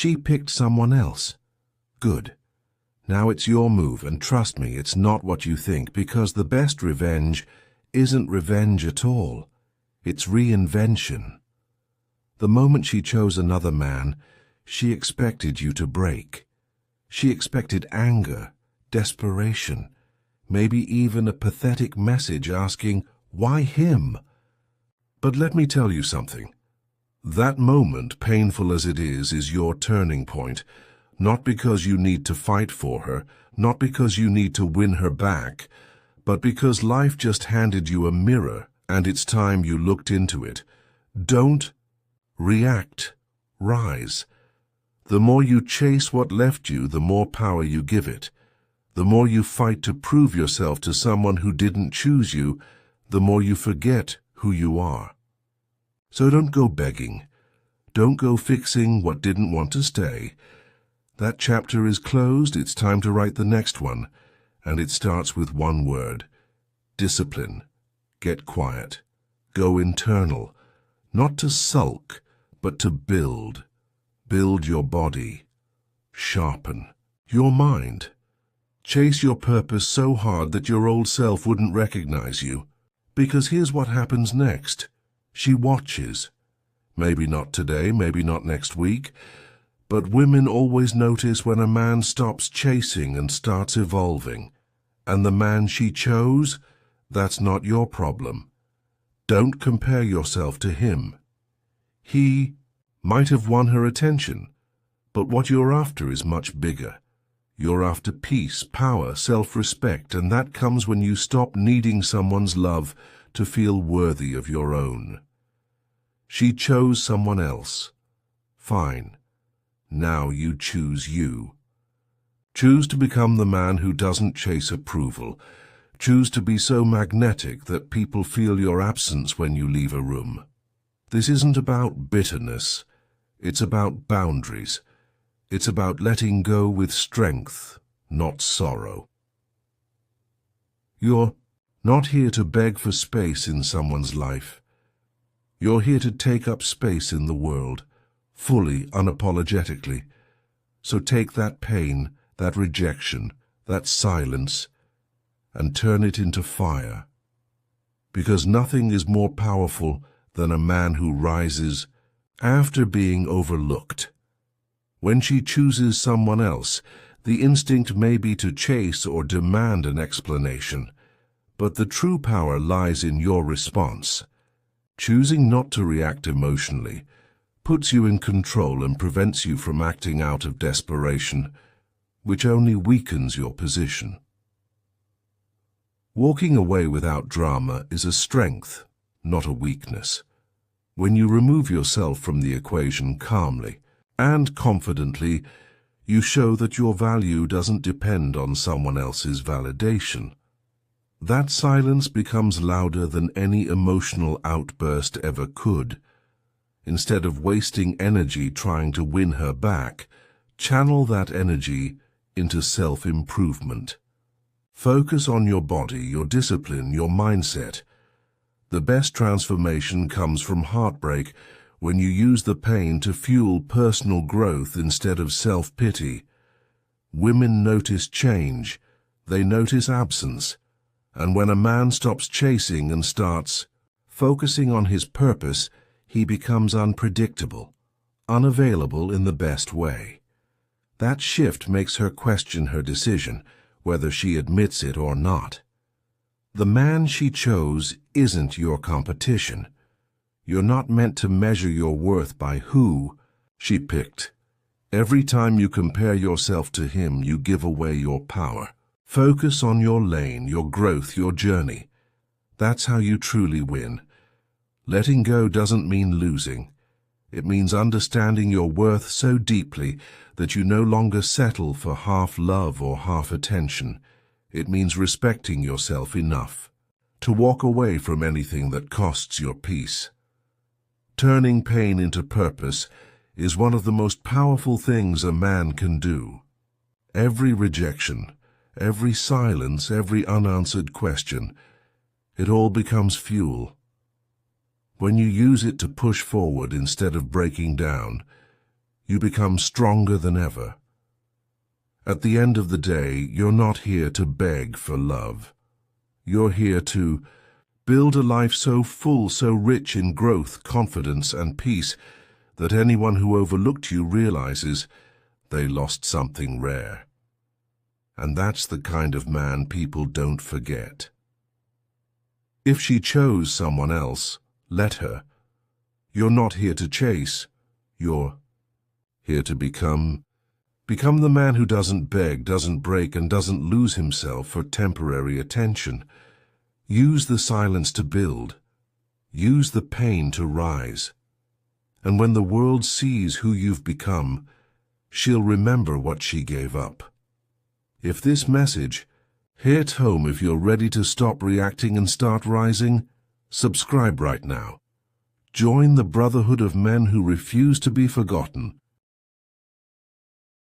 She picked someone else. Good. Now it's your move, and trust me, it's not what you think, because the best revenge isn't revenge at all. It's reinvention. The moment she chose another man, she expected you to break. She expected anger, desperation, maybe even a pathetic message asking, "Why him?" But let me tell you something. That moment, painful as it is your turning point, not because you need to fight for her, not because you need to win her back, but because life just handed you a mirror and it's time you looked into it. Don't react. Rise. The more you chase what left you, the more power you give it. The more you fight to prove yourself to someone who didn't choose you, the more you forget who you are. So don't go begging. Don't go fixing what didn't want to stay. That chapter is closed. It's time to write the next one. And it starts with one word: discipline. Get quiet. Go internal. Not to sulk, but to build. Build your body. Sharpen your mind. Chase your purpose so hard that your old self wouldn't recognize you. Because here's what happens next. She watches. Maybe not today, maybe not next week, but women always notice when a man stops chasing and starts evolving. And the man she chose, that's not your problem. Don't compare yourself to him. He might have won her attention, but what you're after is much bigger. You're after peace, power, self-respect, and that comes when you stop needing someone's love to feel worthy of your own. She chose someone else. Fine. Now you choose you. Choose to become the man who doesn't chase approval. Choose to be so magnetic that people feel your absence when you leave a room. This isn't about bitterness. It's about boundaries. It's about letting go with strength, not sorrow. You're not here to beg for space in someone's life. You're here to take up space in the world, fully, unapologetically. So take that pain, that rejection, that silence, and turn it into fire. Because nothing is more powerful than a man who rises after being overlooked. When she chooses someone else, the instinct may be to chase or demand an explanation, but the true power lies in your response. Choosing not to react emotionally puts you in control and prevents you from acting out of desperation, which only weakens your position. Walking away without drama is a strength, not a weakness. When you remove yourself from the equation calmly and confidently, you show that your value doesn't depend on someone else's validation. That silence becomes louder than any emotional outburst ever could. Instead of wasting energy trying to win her back, channel that energy into self-improvement. Focus on your body, your discipline, your mindset. The best transformation comes from heartbreak when you use the pain to fuel personal growth instead of self-pity. Women notice change. They notice absence. And when a man stops chasing and starts focusing on his purpose, he becomes unpredictable, unavailable in the best way. That shift makes her question her decision, whether she admits it or not. The man she chose isn't your competition. You're not meant to measure your worth by who she picked. Every time you compare yourself to him, you give away your power. Focus on your lane, your growth, your journey. That's how you truly win. Letting go doesn't mean losing. It means understanding your worth so deeply that you no longer settle for half love or half attention. It means respecting yourself enough to walk away from anything that costs your peace. Turning pain into purpose is one of the most powerful things a man can do. Every rejection, every silence, every unanswered question, it all becomes fuel. When you use it to push forward instead of breaking down, You become stronger than ever. At the end of the day, you're not here to beg for love. You're here to build a life so full, so rich in growth, confidence, and peace that anyone who overlooked you realizes they lost something rare. And that's the kind of man people don't forget. If she chose someone else, let her. You're not here to chase. You're here to become the man who doesn't beg, doesn't break, and doesn't lose himself for temporary attention. Use the silence to build. Use the pain to rise. And when the world sees who you've become, she'll remember what she gave up. If this message hit home, if you're ready to stop reacting and start rising, subscribe right now. Join the brotherhood of men who refuse to be forgotten.